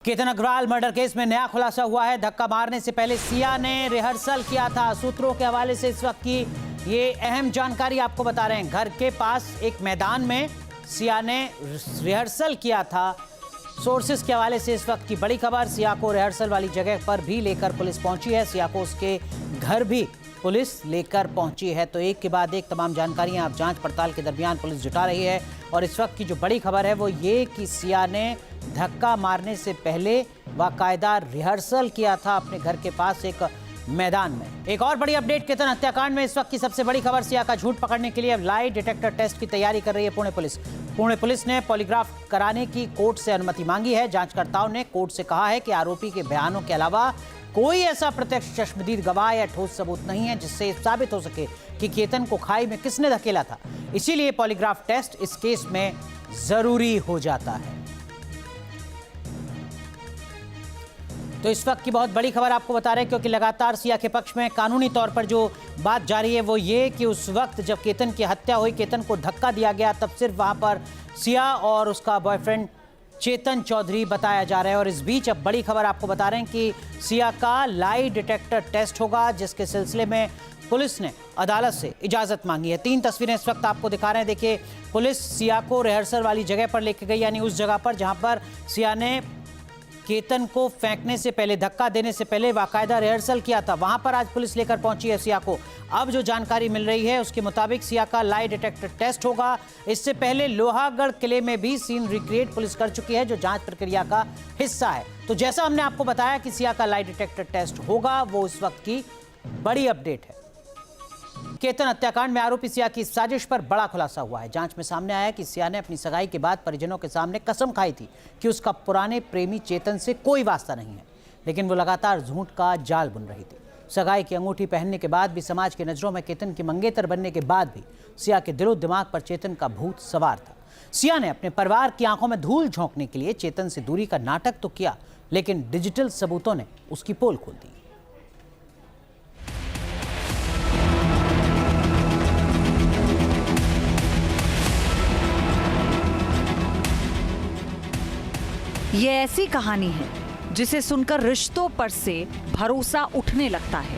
Ketan Agarwal murder case में नया खुलासा हुआ है। धक्का मारने से पहले सिया ने रिहर्सल किया था। सूत्रों के हवाले से इस वक्त की ये अहम जानकारी आपको बता रहे हैं। घर के पास एक मैदान में सिया ने रिहर्सल किया था। सोर्सेस के हवाले से इस वक्त की बड़ी खबर। सिया को रिहर्सल वाली जगह पर भी लेकर पुलिस पहुंची है। सिया को उसके घर भी पुलिस लेकर पहुंची है। तो एक के बाद एक तमाम जानकारियां अब जांच पड़ताल के दरमियान पुलिस जुटा रही है। और इस वक्त की जो बड़ी खबर है वो ये कि सिया ने धक्का मारने से पहले बाकायदा रिहर्सल किया था अपने घर के पास एक मैदान में। एक और बड़ी अपडेट केतन हत्याकांड में इस वक्त की सबसे बड़ी खबर। सिया का झूठ पकड़ने के लिए अब लाई डिटेक्टर टेस्ट की तैयारी कर रही है पुणे पुलिस। पुणे पुलिस ने पॉलीग्राफ कराने की कोर्ट से अनुमति मांगी है। जांचकर्ताओं ने कोर्ट से कहा है कि आरोपी के बयानों के अलावा कोई ऐसा प्रत्यक्ष चश्मदीद गवाह या ठोस सबूत नहीं है जिससे साबित हो सके कि केतन को खाई में किसने धकेला था। इसीलिए पॉलीग्राफ टेस्ट इस केस में जरूरी हो जाता है। तो इस वक्त की बहुत बड़ी खबर आपको बता रहे हैं, क्योंकि लगातार सिया के पक्ष में कानूनी तौर पर जो बात जारी है वो ये कि उस वक्त जब केतन की हत्या हुई, केतन को धक्का दिया गया, तब सिर्फ वहां पर सिया और उसका बॉयफ्रेंड चेतन चौधरी बताया जा रहा है। और इस बीच अब बड़ी खबर आपको बता रहे हैं कि सिया का लाई डिटेक्टर टेस्ट होगा, जिसके सिलसिले में पुलिस ने अदालत से इजाजत मांगी है। 3 तस्वीरें इस वक्त आपको दिखा रहे हैं। देखिए, पुलिस सिया को रिहर्सल वाली जगह पर लेके गई, यानी उस जगह पर जहां पर सिया ने केतन को फेंकने से पहले, धक्का देने से पहले बाकायदा रिहर्सल किया था। वहां पर आज पुलिस लेकर पहुंची है सिया को। अब जो जानकारी मिल रही है उसके मुताबिक सिया का लाई डिटेक्टर टेस्ट होगा। इससे पहले लोहागढ़ किले में भी सीन रिक्रिएट पुलिस कर चुकी है, जो जांच प्रक्रिया का हिस्सा है। तो जैसा हमने आपको बताया कि सिया का लाई डिटेक्टर टेस्ट होगा, वो इस वक्त की बड़ी अपडेट है। केतन हत्याकांड में आरोपी सिया की साजिश पर बड़ा खुलासा हुआ है। जांच में सामने आया कि सिया ने अपनी सगाई के बाद परिजनों के सामने कसम खाई थी कि उसका पुराने प्रेमी चेतन से कोई वास्ता नहीं है, लेकिन वो लगातार झूठ का जाल बुन रही थी। सगाई की अंगूठी पहनने के बाद भी, समाज की नजरों में केतन की मंगेतर बनने के बाद भी सिया के दिलो दिमाग पर चेतन का भूत सवार था। सिया ने अपने परिवार की आंखों में धूल झोंकने के लिए चेतन से दूरी का नाटक तो किया, लेकिन डिजिटल सबूतों ने उसकी पोल खोल दी। ये ऐसी कहानी है जिसे सुनकर रिश्तों पर से भरोसा उठने लगता है।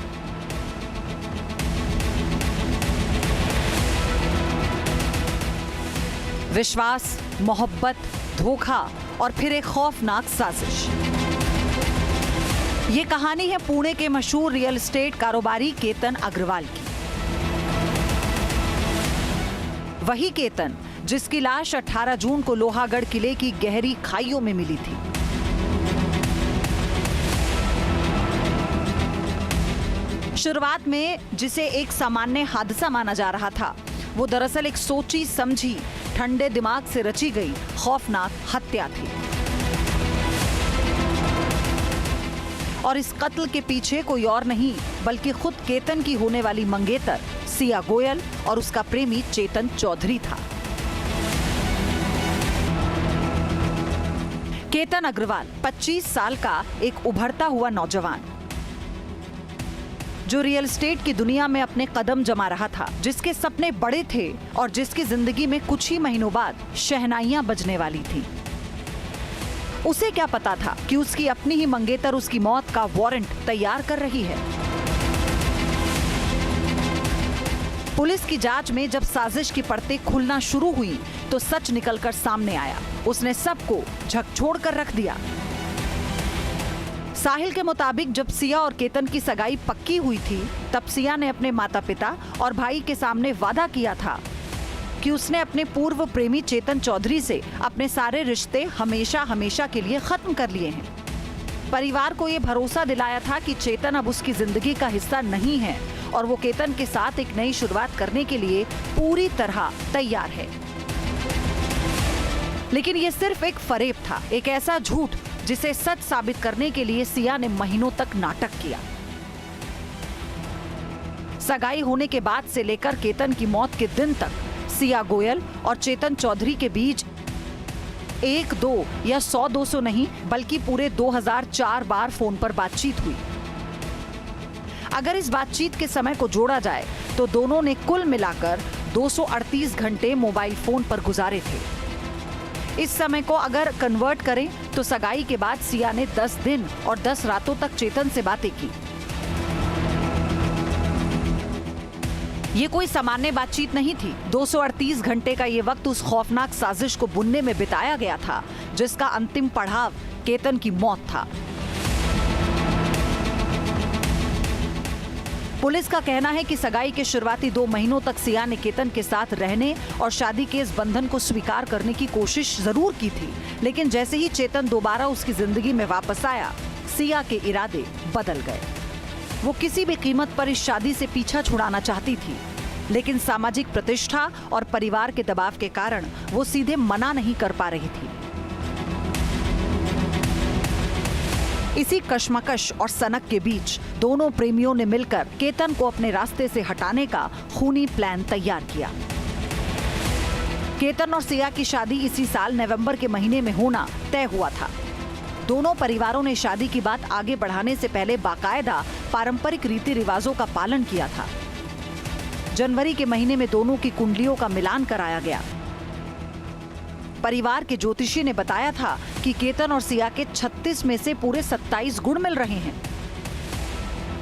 विश्वास, मोहब्बत, धोखा और फिर एक खौफनाक साजिश। ये कहानी है पुणे के मशहूर रियल एस्टेट कारोबारी केतन अग्रवाल की। वही केतन जिसकी लाश 18 जून को लोहागढ़ किले की गहरी खाइयों में मिली थी। शुरुआत में जिसे एक सामान्य हादसा माना जा रहा था, वो दरअसल एक सोची समझी, ठंडे दिमाग से रची गई खौफनाक हत्या थी। और इस कत्ल के पीछे कोई और नहीं बल्कि खुद केतन की होने वाली मंगेतर सिया गोयल और उसका प्रेमी चेतन चौधरी था। केतन अग्रवाल 25 साल का एक उभरता हुआ नौजवान, जो रियल एस्टेट की दुनिया में अपने कदम जमा रहा था, जिसके सपने बड़े थे और जिसकी जिंदगी में कुछ ही महीनों बाद शहनाइयां बजने वाली थी। उसे क्या पता था कि उसकी अपनी ही मंगेतर उसकी मौत का वारंट तैयार कर रही है। पुलिस की जांच में जब साजिश की परतें खुलना शुरू हुई तो सच निकलकर सामने आया। उसने सबको झकझोर कर रख दिया। साहिल के मुताबिक जब सिया और केतन की सगाई पक्की हुई थी, तब सिया ने अपने माता पिता और भाई के सामने वादा किया था कि उसने अपने पूर्व प्रेमी चेतन चौधरी से अपने सारे रिश्ते हमेशा हमेशा के लिए खत्म कर लिए हैं। परिवार को यह भरोसा दिलाया था कि चेतन अब उसकी जिंदगी का हिस्सा नहीं है और वो केतन के साथ एक नई शुरुआत करने के लिए पूरी तरह तैयार है। लेकिन ये सिर्फ एक फरेब था, एक ऐसा झूठ जिसे सच साबित करने के लिए सिया ने महीनों तक नाटक किया। सगाई होने के बाद से लेकर केतन की मौत के दिन तक सिया गोयल और चेतन चौधरी के बीच 1, 2 या 100-200 नहीं बल्कि पूरे 2004 बार फोन पर बातचीत हुई। अगर इस बातचीत के समय को जोड़ा जाए तो दोनों ने कुल मिलाकर 238 घंटे मोबाइल फोन पर गुजारे थे। इस समय को अगर कन्वर्ट करें तो सगाई के बाद सिया ने 10 दिन और 10 रातों तक चेतन से बातें की। ये कोई सामान्य बातचीत नहीं थी। 238 घंटे का ये वक्त उस खौफनाक साजिश को बुनने में बिताया गया था जिसका अंतिम पड़ाव केतन की मौत था। पुलिस का कहना है कि सगाई के शुरुआती 2 महीनों तक सिया ने केतन के साथ रहने और शादी के इस बंधन को स्वीकार करने की कोशिश जरूर की थी, लेकिन जैसे ही चेतन दोबारा उसकी जिंदगी में वापस आया, सिया के इरादे बदल गए। वो किसी भी कीमत पर इस शादी से पीछा छुड़ाना चाहती थी, लेकिन सामाजिक प्रतिष्ठा और परिवार के दबाव के कारण वो सीधे मना नहीं कर पा रही थी। इसी कश्मकश और सनक के बीच दोनों प्रेमियों ने मिलकर केतन को अपने रास्ते से हटाने का खूनी प्लान तैयार किया। केतन और सिया की शादी इसी साल नवंबर के महीने में होना तय हुआ था। दोनों परिवारों ने शादी की बात आगे बढ़ाने से पहले बाकायदा पारंपरिक रीति रिवाजों का पालन किया था। जनवरी के महीने में दोनों की कुंडलियों का मिलान कराया गया। परिवार के ज्योतिषी ने बताया था कि केतन और सिया के 36 में से पूरे 27 गुण मिल रहे हैं।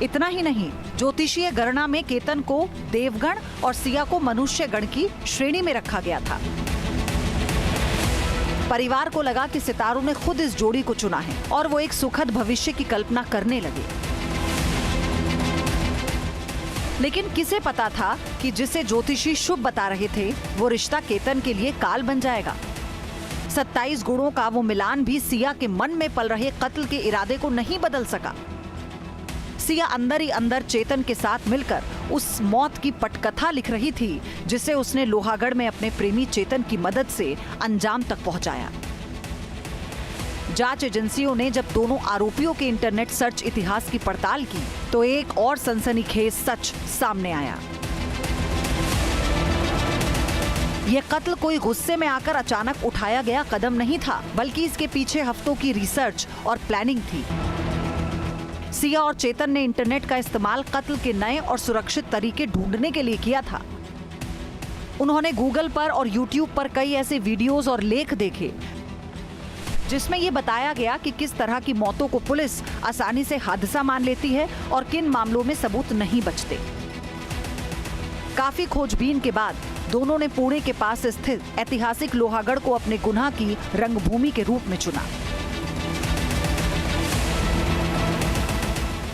इतना ही नहीं, ज्योतिषीय गणना में केतन को देवगण और सिया को मनुष्य गण की श्रेणी में रखा गया था। परिवार को लगा कि सितारों ने खुद इस जोड़ी को चुना है और वो एक सुखद भविष्य की कल्पना करने लगे। लेकिन किसे पता था कि जिसे ज्योतिषी शुभ बता रहे थे वो रिश्ता केतन के लिए काल बन जाएगा। 27 गुणों का वो मिलान भी सिया के मन में पल रहे कत्ल के इरादे को नहीं बदल सका। सिया अंदर ही अंदर चेतन के साथ मिलकर उस मौत की पटकथा लिख रही थी जिसे उसने लोहागढ़ में अपने प्रेमी चेतन की मदद से अंजाम तक पहुंचाया। जांच एजेंसियों ने जब दोनों आरोपियों के इंटरनेट सर्च इतिहास की पड़ताल की तो एक और सनसनीखेज सच सामने आया। यह कत्ल कोई गुस्से में आकर अचानक उठाया गया कदम नहीं था, बल्कि इसके पीछे हफ्तों की रिसर्च और प्लानिंग थी। सिया और चेतन ने इंटरनेट का इस्तेमाल कत्ल के नए और सुरक्षित तरीके ढूंढने के लिए किया था। उन्होंने गूगल पर और यूट्यूब पर कई ऐसे वीडियोस और लेख देखे जिसमें यह बताया गया कि किस तरह की मौतों को पुलिस आसानी से हादसा मान लेती है और किन मामलों में सबूत नहीं बचते। काफी खोजबीन के बाद दोनों ने पुणे के पास स्थित ऐतिहासिक लोहागढ़ को अपने गुनाह की रंगभूमि के रूप में चुना।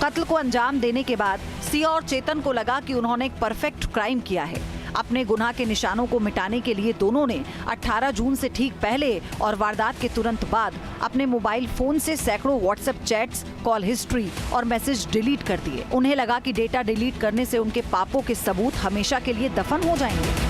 कत्ल को अंजाम देने के बाद सिया और चेतन को लगा कि उन्होंने एक परफेक्ट क्राइम किया है। अपने गुनाह के निशानों को मिटाने के लिए दोनों ने 18 जून से ठीक पहले और वारदात के तुरंत बाद अपने मोबाइल फोन से सैकड़ों व्हाट्सएप चैट्स, कॉल हिस्ट्री और मैसेज डिलीट कर दिए। उन्हें लगा कि डेटा डिलीट करने से उनके पापों के सबूत हमेशा के लिए दफन हो जाएंगे।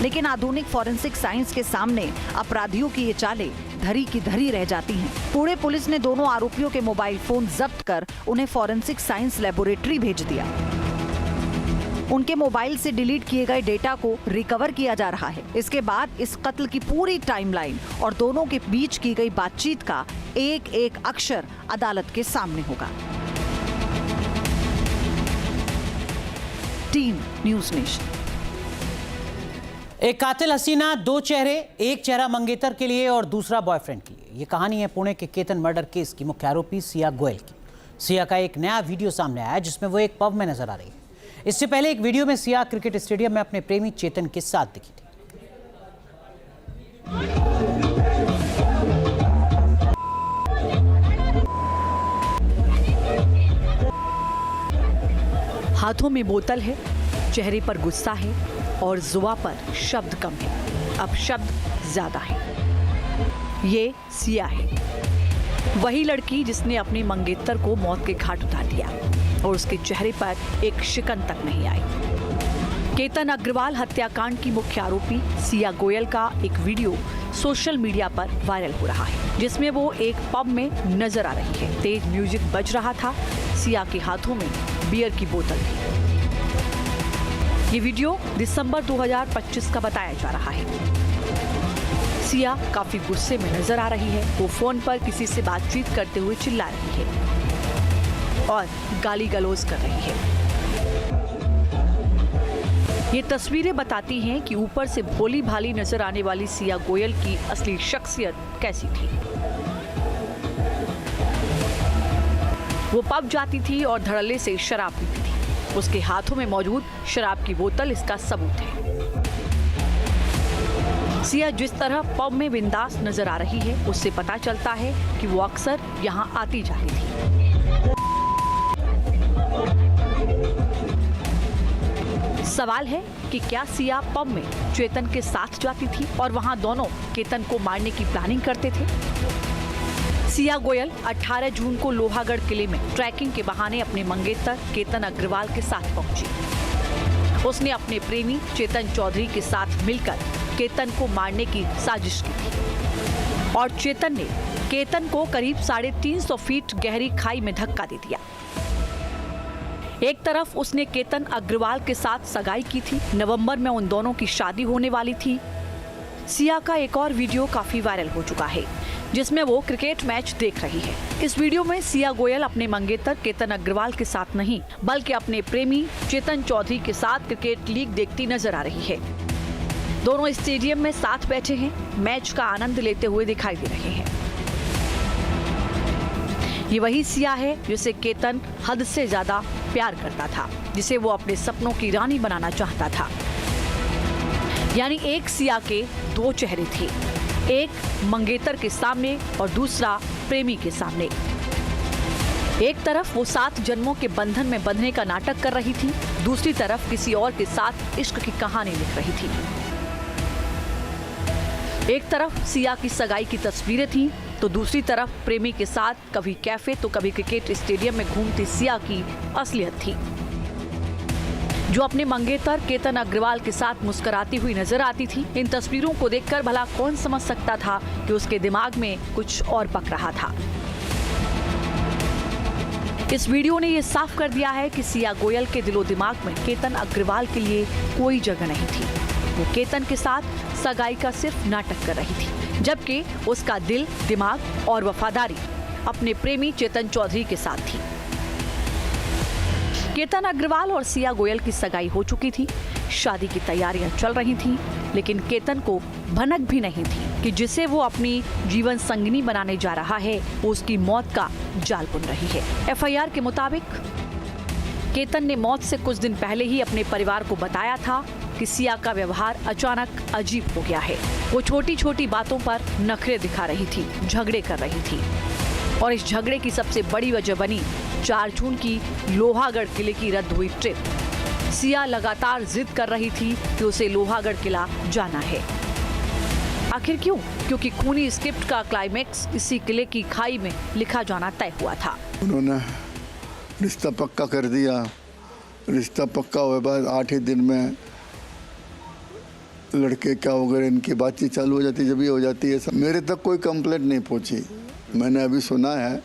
लेकिन आधुनिक फॉरेंसिक साइंस के सामने अपराधियों की ये चालें धरी की धरी रह जाती हैं। पुणे पुलिस ने दोनों आरोपियों के मोबाइल फोन जब्त कर उन्हें फॉरेंसिक साइंस लेबोरेटरी भेज दिया। उनके मोबाइल से डिलीट किए गए डेटा को रिकवर किया जा रहा है। इसके बाद इस कत्ल की पूरी टाइमलाइन और दोनों के बीच की गई बातचीत का एक एक अक्षर अदालत के सामने होगा। Team news nation. एक कातिल हसीना, 2 चेहरे, एक चेहरा मंगेतर के लिए और दूसरा बॉयफ्रेंड के लिए। ये कहानी है पुणे के केतन मर्डर केस की मुख्य आरोपी सिया गोयल की। सिया का एक नया वीडियो सामने आया जिसमें वो एक पब में नजर आ रही है। इससे पहले एक वीडियो में सिया क्रिकेट स्टेडियम में अपने प्रेमी चेतन के साथ दिखी थी। हाथों में बोतल है, चेहरे पर गुस्सा है और जुबान पर शब्द कम है। अब शब्द ज्यादा है। ये सिया है, वही लड़की जिसने अपने मंगेतर को मौत के घाट उतार दिया और उसके चेहरे पर एक शिकन तक नहीं आई। केतन अग्रवाल हत्याकांड की मुख्य आरोपी सिया गोयल का एक वीडियो सोशल मीडिया पर वायरल हो रहा है जिसमें वो एक पब में नजर आ रही है। तेज म्यूजिक बज रहा था। सिया के हाथों में बियर की बोतल थी। ये वीडियो दिसंबर 2025 का बताया जा रहा है। सिया काफी गुस्से में नजर आ रही है। वो फोन पर किसी से बातचीत करते हुए चिल्ला रही है और गाली गलौज कर रही है। ये तस्वीरें बताती हैं कि ऊपर से भोली भाली नजर आने वाली सिया गोयल की असली शख्सियत कैसी थी। वो पब जाती थी और धड़ल्ले से शराब पीती थी। उसके हाथों में मौजूद शराब की बोतल इसका सबूत है। सिया जिस तरह पब में बिंदास नजर आ रही है, उससे पता चलता है कि वो अक्सर यहाँ आती जाती थी। सवाल है कि क्या सिया पब में चेतन के साथ जाती थी और वहां दोनों केतन को मारने की प्लानिंग करते थे। सिया गोयल 18 जून को लोहागढ़ किले में ट्रैकिंग के बहाने अपने मंगेतर केतन अग्रवाल के साथ पहुंची। उसने अपने प्रेमी चेतन चौधरी के साथ मिलकर केतन को मारने की साजिश की थी और चेतन ने केतन को करीब 350 फीट गहरी खाई में धक्का दे दिया। एक तरफ उसने केतन अग्रवाल के साथ सगाई की थी। नवंबर में उन दोनों की शादी होने वाली थी। सिया का एक और वीडियो काफी वायरल हो चुका है, जिसमें वो क्रिकेट मैच देख रही है। इस वीडियो में सिया गोयल अपने मंगेतर केतन अग्रवाल के साथ नहीं, बल्कि अपने प्रेमी चेतन चौधरी के साथ क्रिकेट लीग देखती नजर आ रही है। दोनों स्टेडियम में साथ बैठे हैं, मैच का आनंद लेते हुए दिखाई दे रहे हैं। ये वही सिया है जिसे केतन हद से ज्यादा प्यार करता था, जिसे वो अपने सपनों की रानी बनाना चाहता था। यानी एक सिया के दो चेहरे थे, एक मंगेतर के सामने और दूसरा प्रेमी के सामने। एक तरफ वो 7 जन्मों के बंधन में बंधने का नाटक कर रही थी, दूसरी तरफ किसी और के साथ इश्क की कहानी लिख रही थी। एक तरफ सिया की सगाई की तस्वीरें थीं, तो दूसरी तरफ प्रेमी के साथ कभी कैफे तो कभी क्रिकेट स्टेडियम में घूमती सिया की असलियत थी, जो अपने मंगेतर केतन अग्रवाल के साथ मुस्कुराती हुई नजर आती थी। इन तस्वीरों को देखकर भला कौन समझ सकता था कि उसके दिमाग में कुछ और पक रहा था। इस वीडियो ने यह साफ कर दिया है कि सिया गोयल के दिलो दिमाग में केतन अग्रवाल के लिए कोई जगह नहीं थी। वो केतन के साथ सगाई का सिर्फ नाटक कर रही थी, जबकि उसका दिल, दिमाग और वफादारी अपने प्रेमी चेतन चौधरी के साथ थी। केतन अग्रवाल और सिया गोयल की सगाई हो चुकी थी, शादी की तैयारियां चल रही थीं, लेकिन केतन को भनक भी नहीं थी कि जिसे वो अपनी जीवन संगिनी बनाने जा रहा है, वो उसकी मौत का जाल बुन रही है। एफआईआर के मुताबिक केतन ने मौत से कुछ दिन पहले ही अपने परिवार को बताया था कि सिया का व्यवहार अचानक अजीब हो गया है। वो छोटी छोटी बातों पर नखरे दिखा रही थी, झगड़े कर रही थी, और इस झगड़े की सबसे बड़ी वजह बनी 4 जून की लोहागढ़ किले की रद्द हुई ट्रिप। सिया लगातार जिद कर रही थी कि उसे लोहागढ़ किला जाना है। आखिर क्यों? क्योंकि खूनी स्क्रिप्ट का क्लाइमेक्स इसी किले की खाई में लिखा जाना तय हुआ था। उन्होंने रिश्ता पक्का कर दिया। रिश्ता पक्का हुए बाद 8 ही दिन में लड़के क्या हो गए, इनकी बातचीत चालू हो जाती, जब ये हो जाती है। मेरे तक कोई कंप्लेंट नहीं पहुंची। मैंने अभी सुना है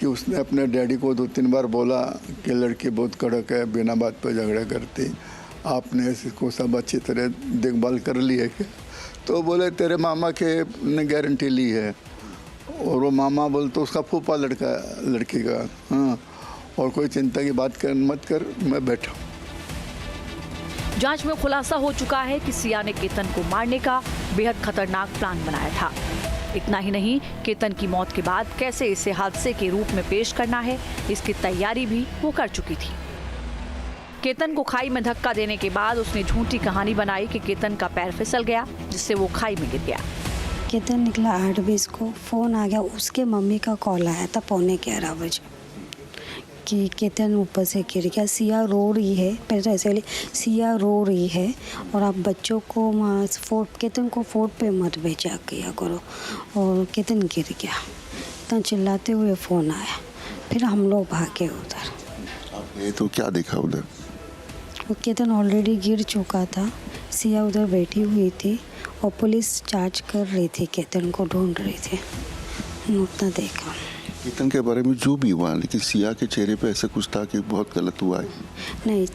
कि उसने अपने डैडी को 2-3 बार बोला कि लड़की बहुत कड़क है, बिना बात पर झगड़ा करती, आपने इसको सब अच्छी तरह देखभाल कर ली है क्या? तो बोले तेरे मामा के ने गारंटी ली है, और वो मामा बोल तो उसका फूफा लड़की का, हाँ, और कोई चिंता की बात मत कर, मैं बैठा। जांच में खुलासा हो चुका है कि सिया ने केतन को मारने का बेहद खतरनाक प्लान बनाया था। इतना ही नहीं, केतन की मौत के बाद कैसे इसे हादसे के रूप में पेश करना है, इसकी तैयारी भी वो कर चुकी थी। केतन को खाई में धक्का देने के बाद उसने झूठी कहानी बनाई कि केतन का पैर फिसल गया, जिससे वो खाई में गिर गया। केतन निकला 8:20 को, फ़ोन आ गया, उसके मम्मी का कॉल आया था 11:15 बजे कि केतन ऊपर से गिर गया, सिया रो रही है। पहले ऐसे सिया रो रही है और आप बच्चों को केतन को फोर्ट पे मत भेजा किया करो, और केतन गिर गया। तो चिल्लाते हुए फ़ोन आया, फिर हम लोग भागे उधर। ये तो क्या देखा उधर? केतन ऑलरेडी गिर चुका था, सिया उधर बैठी हुई थी और पुलिस जांच कर रही थी, केतन को ढूंढ रही थी। उतना देखा। केतन के बारे में जो भी हुआ, लेकिन सिया के चेहरे पे ऐसा कुछ था कि बहुत गलत हुआ है। नहीं,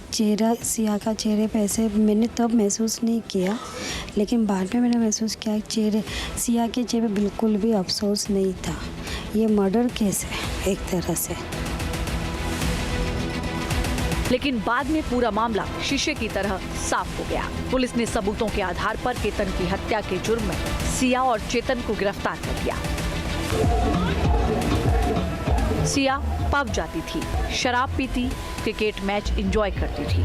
सिया का चेहरे पे ऐसे मैंने तब महसूस नहीं किया, लेकिन बाद में मैंने महसूस किया सिया के चेहरे पे बिल्कुल भी अफसोस नहीं था। ये मर्डर केस है एक तरह से। लेकिन बाद में पूरा मामला शीशे की तरह साफ हो गया। पुलिस ने सबूतों के आधार पर केतन की हत्या के जुर्म में सिया और चेतन को गिरफ्तार कर लिया। सिया पब जाती थी, शराब पीती, क्रिकेट मैच एंजॉय करती थी,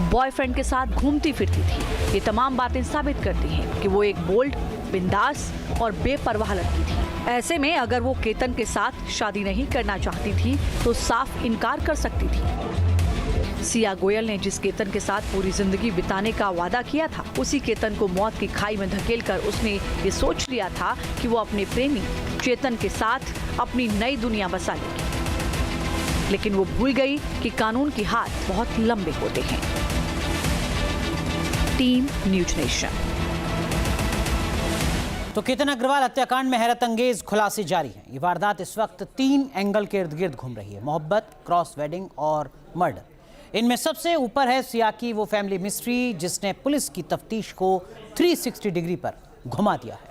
बॉयफ्रेंड के साथ घूमती फिरती थी। ये तमाम बातें साबित करती हैं कि वो एक बोल्ड, बिंदास और बेपरवाह लड़की थी। ऐसे में अगर वो केतन के साथ शादी नहीं करना चाहती थी तो साफ इनकार कर सकती थी। सिया गोयल ने जिस केतन के साथ पूरी जिंदगी बिताने का वादा किया था, उसी केतन को मौत की खाई में धकेलकर उसने ये सोच लिया था कि वो अपने प्रेमी चेतन के साथ अपनी नई दुनिया बसा लेगी। लेकिन वो भूल गई कि कानून के हाथ बहुत लंबे होते हैं। Team news nation. तो केतन अग्रवाल हत्याकांड में हैरत अंगेज खुलासे जारी हैं। ये वारदात इस वक्त 3 एंगल के इर्द गिर्द घूम रही है: मोहब्बत, क्रॉस वेडिंग और मर्डर। इनमें सबसे ऊपर है सिया की वो फैमिली मिस्ट्री जिसने पुलिस की तफ्तीश को 360 डिग्री पर घुमा दिया है।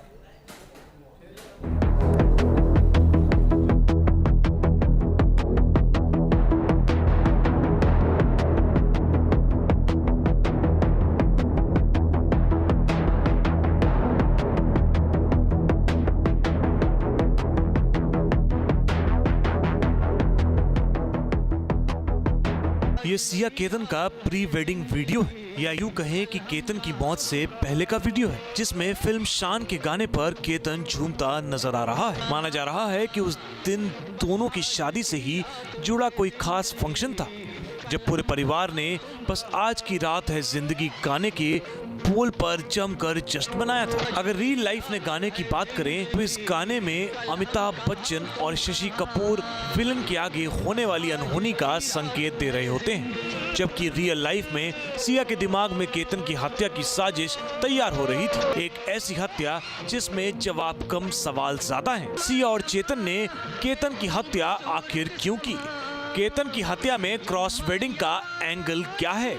ये सिया केतन का प्री वेडिंग वीडियो है, या यूं कहें कि केतन की मौत से पहले का वीडियो है, जिसमें फिल्म शान के गाने पर केतन झूमता नजर आ रहा है। माना जा रहा है कि उस दिन दोनों की शादी से ही जुड़ा कोई खास फंक्शन था, जब पूरे परिवार ने बस आज की रात है जिंदगी गाने के बोल पर जमकर जश्न मनाया था। अगर रियल लाइफ में गाने की बात करें तो इस गाने में अमिताभ बच्चन और शशि कपूर विलन के आगे होने वाली अनहोनी का संकेत दे रहे होते हैं, जबकि रियल लाइफ में सिया के दिमाग में केतन की हत्या की साजिश तैयार हो रही थी। एक ऐसी हत्या जिसमें जवाब कम सवाल ज्यादा हैं। सिया और चेतन ने केतन की हत्या आखिर क्यों की? केतन की हत्या में क्रॉस वेडिंग का एंगल क्या है?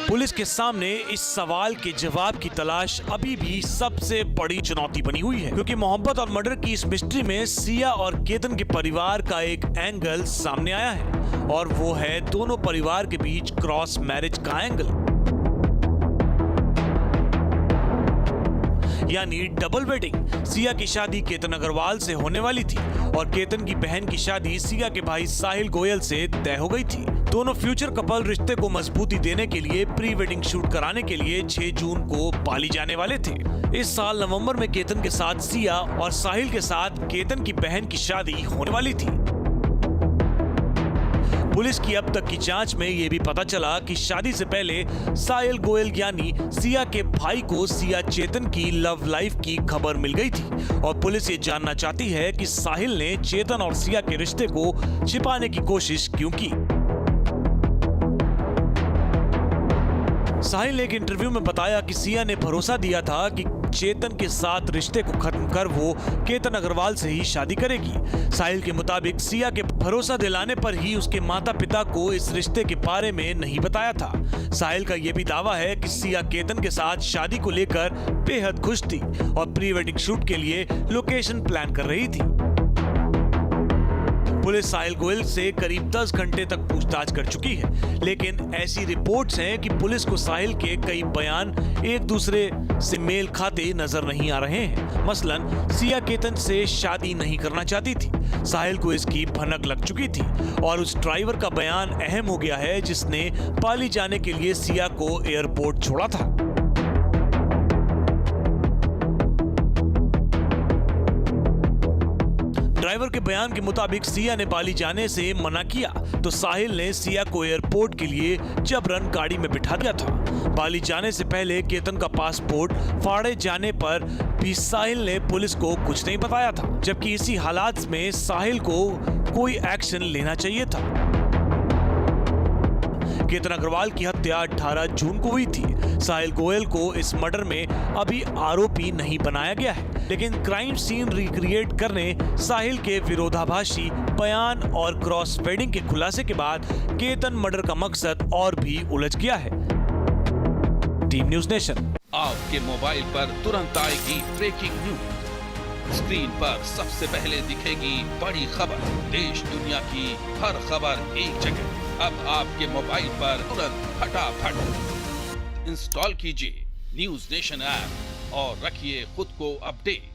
पुलिस के सामने इस सवाल के जवाब की तलाश अभी भी सबसे बड़ी चुनौती बनी हुई है, क्योंकि मोहब्बत और मर्डर की इस मिस्ट्री में सिया और केतन के परिवार का एक एंगल सामने आया है, और वो है दोनों परिवार के बीच क्रॉस मैरिज का एंगल, यानी डबल वेडिंग। सिया की शादी केतन अग्रवाल से होने वाली थी और केतन की बहन की शादी सिया के भाई साहिल गोयल से तय हो गई थी। दोनों फ्यूचर कपल रिश्ते को मजबूती देने के लिए प्री वेडिंग शूट कराने के लिए 6 जून को पाली जाने वाले थे। इस साल नवंबर में केतन के साथ सिया और साहिल के साथ केतन की बहन की शादी होने वाली थी। पुलिस की अब तक की जांच में ये भी पता चला कि शादी से पहले साहिल गोयल यानी सिया के भाई को सिया चेतन की लव लाइफ की खबर मिल गई थी, और पुलिस ये जानना चाहती है कि साहिल ने चेतन और सिया के रिश्ते को छिपाने की कोशिश क्यों की। साहिल ने एक इंटरव्यू में बताया कि सिया ने भरोसा दिया था कि चेतन के साथ रिश्ते को खत्म कर वो केतन अग्रवाल से ही शादी करेगी। साहिल के मुताबिक सिया के भरोसा दिलाने पर ही उसके माता पिता को इस रिश्ते के बारे में नहीं बताया था। साहिल का यह भी दावा है कि सिया केतन के साथ शादी को लेकर बेहद खुश थी और प्री वेडिंग शूट के लिए लोकेशन प्लान कर रही थी। पुलिस साहिल गोयल से करीब 10 घंटे तक पूछताछ कर चुकी है, लेकिन ऐसी रिपोर्ट्स हैं कि पुलिस को साहिल के कई बयान एक दूसरे से मेल खाते नजर नहीं आ रहे हैं। मसलन सिया केतन से शादी नहीं करना चाहती थी, साहिल को इसकी भनक लग चुकी थी, और उस ड्राइवर का बयान अहम हो गया है जिसने पाली जाने के लिए सिया को एयरपोर्ट छोड़ा था। ड्राइवर के बयान के मुताबिक सिया ने पाली जाने से मना किया तो साहिल ने सिया को एयरपोर्ट के लिए जबरन गाड़ी में बिठा दिया था। पाली जाने से पहले केतन का पासपोर्ट फाड़े जाने पर भी साहिल ने पुलिस को कुछ नहीं बताया था, जबकि इसी हालात में साहिल को कोई एक्शन लेना चाहिए था। केतन अग्रवाल की हत्या 18 जून को हुई थी। साहिल गोयल को इस मर्डर में अभी आरोपी नहीं बनाया गया है, लेकिन क्राइम सीन रिक्रिएट करने, साहिल के विरोधाभासी बयान और क्रॉस वेडिंग के खुलासे के बाद केतन मर्डर का मकसद और भी उलझ गया है। Team news nation. आपके मोबाइल पर तुरंत आएगी ब्रेकिंग न्यूज। स्क्रीन पर सबसे पहले दिखेगी बड़ी खबर, देश दुनिया की हर खबर एक जगह। अब आपके मोबाइल पर तुरंत फटाफट इंस्टॉल कीजिए न्यूज़ नेशन ऐप और रखिए खुद को अपडेट।